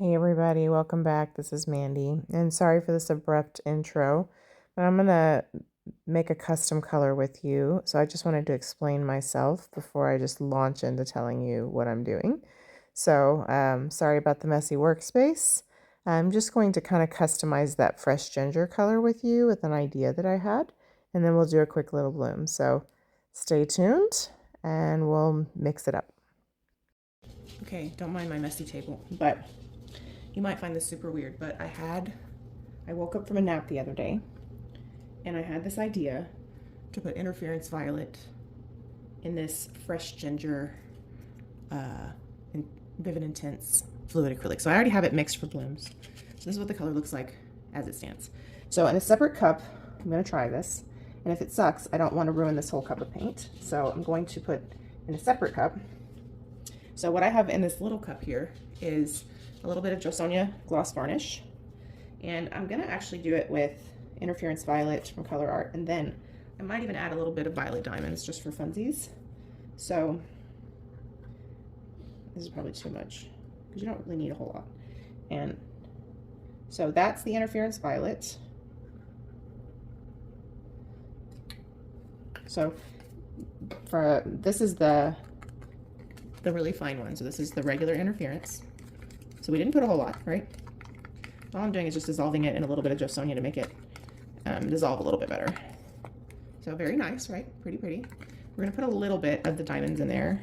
Hey everybody, welcome back. This is Mandy, and sorry for this abrupt intro, but I'm gonna make a custom color with you. So I just wanted to explain myself before I just launch into telling you what I'm doing. So sorry about the messy workspace. I'm just going to kind of customize that fresh ginger color with you with an idea that I had, and then we'll do a quick little bloom. So stay tuned and we'll mix it up. Okay, don't mind my messy table, but you might find this super weird, but I woke up from a nap the other day and I had this idea to put interference violet in this fresh ginger Vivid Intense fluid acrylic. So I already have it mixed for blooms. So this is what the color looks like as it stands. So in a separate cup, I'm going to try this. And if it sucks, I don't want to ruin this whole cup of paint. So I'm going to put in a separate cup. So what I have in this little cup here is a little bit of Sonja gloss varnish, and I'm gonna actually do it with interference violet from Colourarte, and then I might even add a little bit of violet diamonds just for funsies. So this is probably too much because you don't really need a whole lot. And so that's the interference violet. So for this is the really fine one. So this is the regular interference. So we didn't put a whole lot, right? All I'm doing is just dissolving it in a little bit of Sonja to make it dissolve a little bit better. So very nice, right? Pretty, pretty. We're gonna put a little bit of the diamonds in there.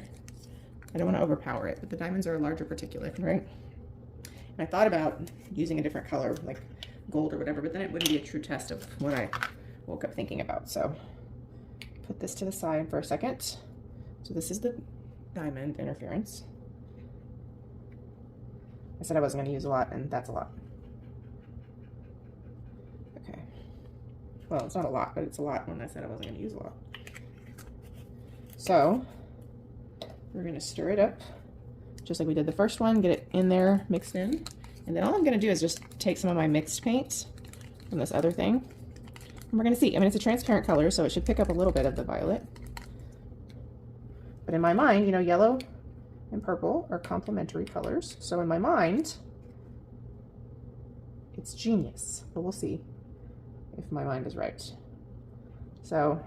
I don't wanna overpower it, but the diamonds are a larger particulate, right? And I thought about using a different color, like gold or whatever, but then it wouldn't be a true test of what I woke up thinking about. So put this to the side for a second. So this is the diamond interference. I said I wasn't going to use a lot, and that's a lot. Okay. Well, it's not a lot, but it's a lot when I said I wasn't going to use a lot. So we're going to stir it up just like we did the first one, get it in there, mixed in. And then all I'm going to do is just take some of my mixed paints from this other thing. And we're going to see. I mean, it's a transparent color, so it should pick up a little bit of the violet. But in my mind, you know, yellow and purple are complementary colors. So in my mind, it's genius, but we'll see if my mind is right. So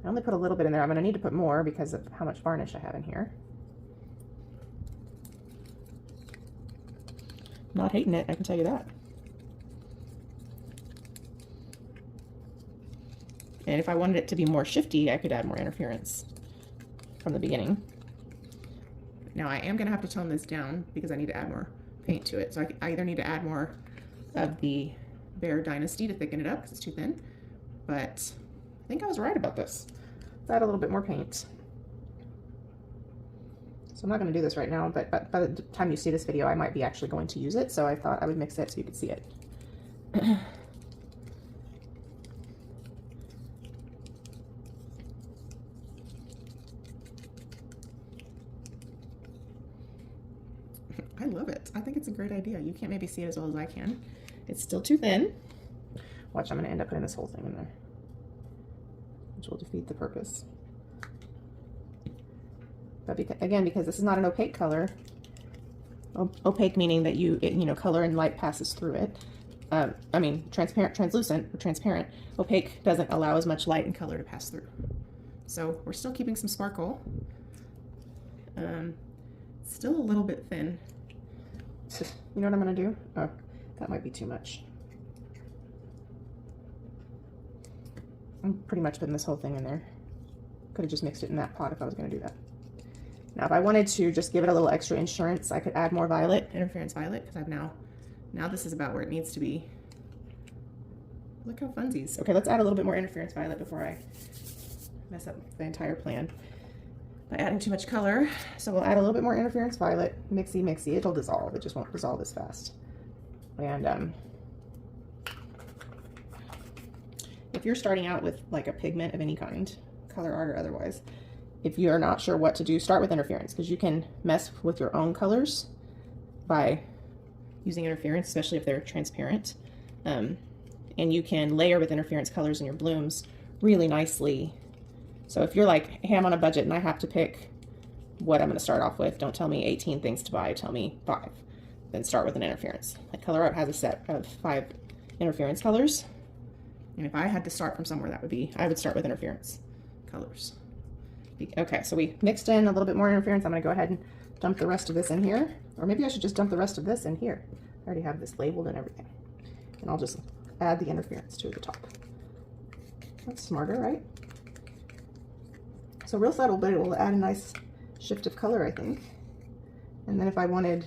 I only put a little bit in there. I'm going to need to put more because of how much varnish I have in here. Not hating it, I can tell you that. And if I wanted it to be more shifty, I could add more interference from the beginning. Now I am going to have to tone this down because I need to add more paint to it. So I either need to add more of the Bear Dynasty to thicken it up because it's too thin, but I think I was right about this. Let's add a little bit more paint. So I'm not going to do this right now, but by the time you see this video, I might be actually going to use it. So I thought I would mix it so you could see it. I love it. I think it's a great idea. You can't maybe see it as well as I can. It's still too thin. Watch, I'm going to end up putting this whole thing in there, which will defeat the purpose. But because this is not an opaque color, opaque meaning that you know, color and light passes through it. I mean, transparent, translucent, or transparent. Opaque doesn't allow as much light and color to pass through. So we're still keeping some sparkle. Still a little bit thin. You know what I'm going to do? Oh, that might be too much. I'm pretty much putting this whole thing in there. Could have just mixed it in that pot if I was going to do that. Now, if I wanted to just give it a little extra insurance, I could add more violet, interference violet, because I've now this is about where it needs to be. Look how funsies. Okay, let's add a little bit more interference violet before I mess up the entire plan by adding too much color. So we'll add a little bit more interference violet, mixy, mixy. It'll dissolve. It just won't dissolve as fast. And if you're starting out with like a pigment of any kind, Colourarte or otherwise, if you're not sure what to do, start with interference, because you can mess with your own colors by using interference, especially if they're transparent. And you can layer with interference colors in your blooms really nicely. So if you're like, hey, I'm on a budget and I have to pick what I'm going to start off with, don't tell me 18 things to buy, tell me 5. then start with an interference. Like Colourarte has a set of 5 interference colors. And if I had to start from somewhere, I would start with interference colors. Okay, so we mixed in a little bit more interference. I'm gonna go ahead and dump the rest of this in here. Or maybe I should just dump the rest of this in here. I already have this labeled and everything. And I'll just add the interference to the top. That's smarter, right? So real subtle, but it will add a nice shift of color, I think. And then if I wanted,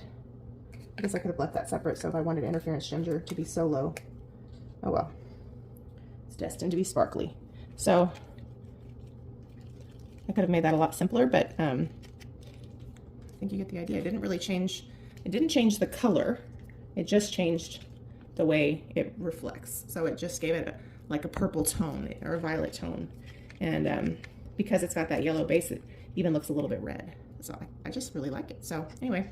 I guess I could have left that separate. So if I wanted interference ginger to be so low, oh well, it's destined to be sparkly. So I could have made that a lot simpler, but I think you get the idea. It didn't really change, it didn't change the color. It just changed the way it reflects. So it just gave it like a purple tone or a violet tone. And because it's got that yellow base, it even looks a little bit red. So I just really like it. So anyway,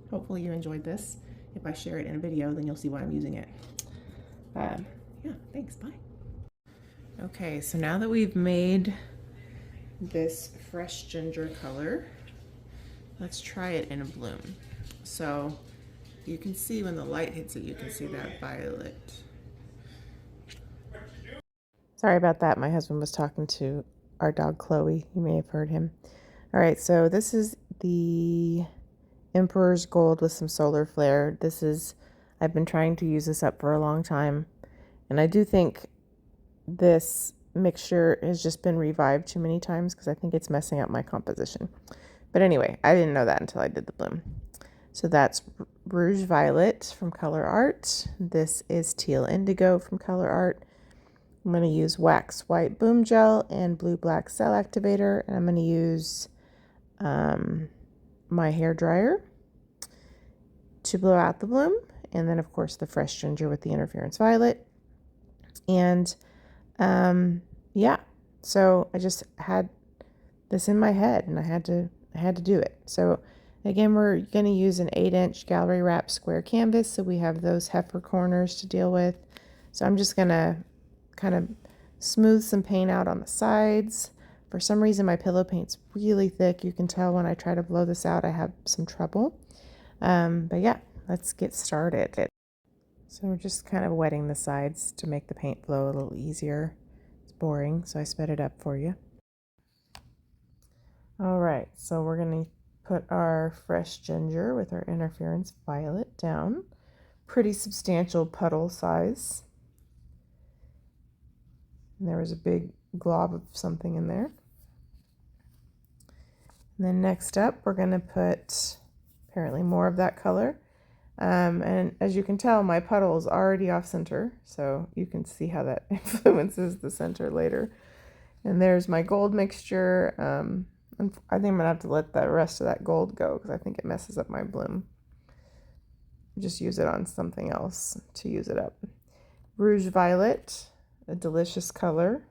hopefully you enjoyed this. If I share it in a video, then you'll see why I'm using it. Yeah, thanks, bye. Okay, so now that we've made this fresh ginger color, let's try it in a bloom. So you can see when the light hits it, you can see that violet. Sorry about that. My husband was talking to our dog Chloe. You may have heard him. All right, so this is the Emperor's Gold with some solar flare. I've been trying to use this up for a long time, and I do think this mixture has just been revived too many times because I think it's messing up my composition. But anyway, I didn't know that until I did the bloom. So that's Rouge Violet from Colourarte. This is Teal Indigo from Colourarte. I'm going to use Wax White Boom Gel and Blue Black Cell Activator. And I'm going to use my hair dryer to blow out the bloom. And then, of course, the fresh ginger with the interference violet. And yeah, so I just had this in my head and I had to do it. So again, we're going to use an 8-inch gallery wrap square canvas. So we have those heifer corners to deal with. So I'm just going to kind of smooth some paint out on the sides. For some reason, my pillow paint's really thick. You can tell when I try to blow this out, I have some trouble. But yeah, let's get started. So we're just kind of wetting the sides to make the paint flow a little easier. It's boring, so I sped it up for you. All right, so we're going to put our fresh ginger with our interference violet down. Pretty substantial puddle size. And there was a big glob of something in there. And then next up, we're going to put apparently more of that color. And as you can tell, my puddle is already off center, so you can see how that influences the center later. And there's my gold mixture. And I think I'm going to have to let the rest of that gold go because I think it messes up my bloom. Just use it on something else to use it up. Rouge Violet, a delicious color.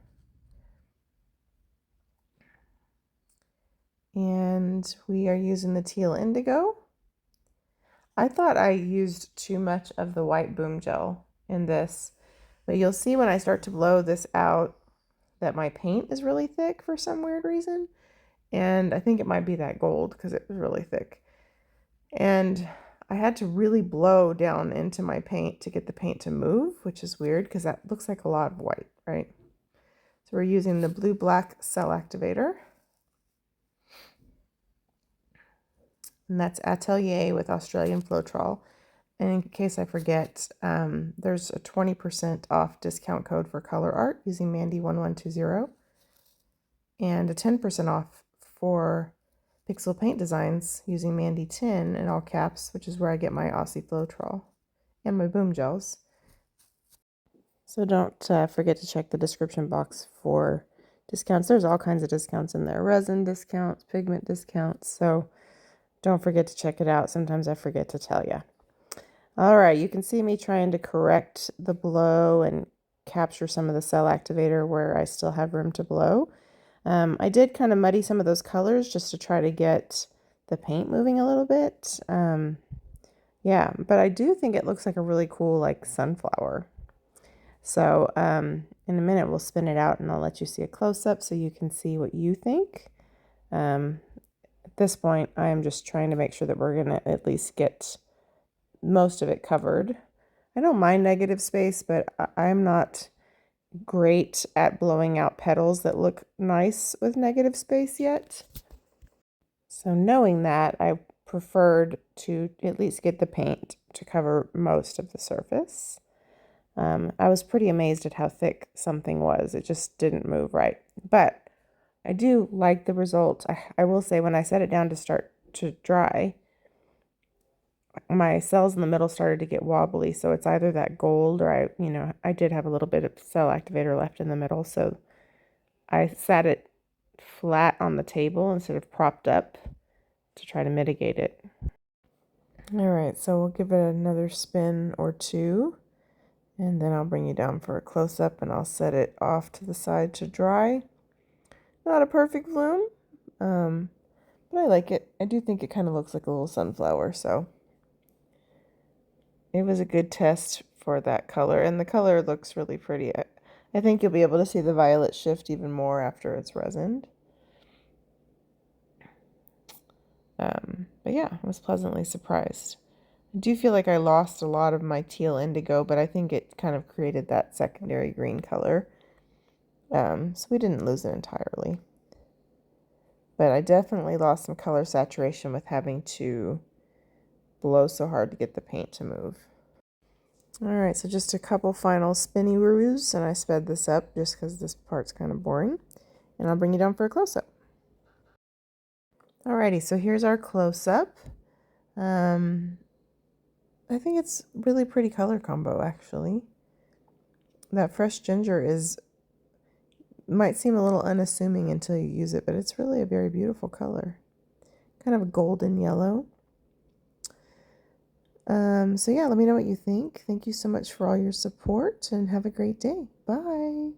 And we are using the Teal Indigo. I thought I used too much of the white boom gel in this, but you'll see when I start to blow this out that my paint is really thick for some weird reason. And I think it might be that gold because it was really thick. And I had to really blow down into my paint to get the paint to move, which is weird because that looks like a lot of white, right? So we're using the Blue Black Cell Activator. And that's Atelier with Australian Floetrol. And in case I forget, there's a 20% off discount code for Colourarte using Mandy1120, and a 10% off for Pixel Paint Designs using Mandy10 in all caps, which is where I get my Aussie Floetrol and my boom gels. So don't forget to check the description box for discounts. There's all kinds of discounts in there. Resin discounts, pigment discounts. So don't forget to check it out. Sometimes I forget to tell you. All right, you can see me trying to correct the blow and capture some of the cell activator where I still have room to blow. I did kind of muddy some of those colors just to try to get the paint moving a little bit. Yeah, but I do think it looks like a really cool like sunflower. So in a minute we'll spin it out and I'll let you see a close-up so you can see what you think. At this point, I am just trying to make sure that we're going to at least get most of it covered. I don't mind negative space, but I'm not great at blowing out petals that look nice with negative space yet. So knowing that, I preferred to at least get the paint to cover most of the surface. I was pretty amazed at how thick something was. It just didn't move right. But I do like the result. I will say when I set it down to start to dry, my cells in the middle started to get wobbly. So it's either that gold or I did have a little bit of Cell Activator left in the middle. So I sat it flat on the table instead of propped up to try to mitigate it. All right, so we'll give it another spin or two. And then I'll bring you down for a close-up and I'll set it off to the side to dry. Not a perfect bloom, but I like it. I do think it kind of looks like a little sunflower, so it was a good test for that color. And the color looks really pretty. I think you'll be able to see the violet shift even more after it's resined. But yeah, I was pleasantly surprised. I do feel like I lost a lot of my teal indigo, but I think it kind of created that secondary green color. So we didn't lose it entirely. But I definitely lost some color saturation with having to blow so hard to get the paint to move. All right, so just a couple final spinny roos, and I sped this up just because this part's kind of boring. And I'll bring you down for a close-up. Alrighty, so here's our close-up. I think it's really pretty color combo, actually. That fresh ginger might seem a little unassuming until you use it, but it's really a very beautiful color. Kind of a golden yellow. So yeah, let me know what you think. Thank you so much for all your support and have a great day. Bye.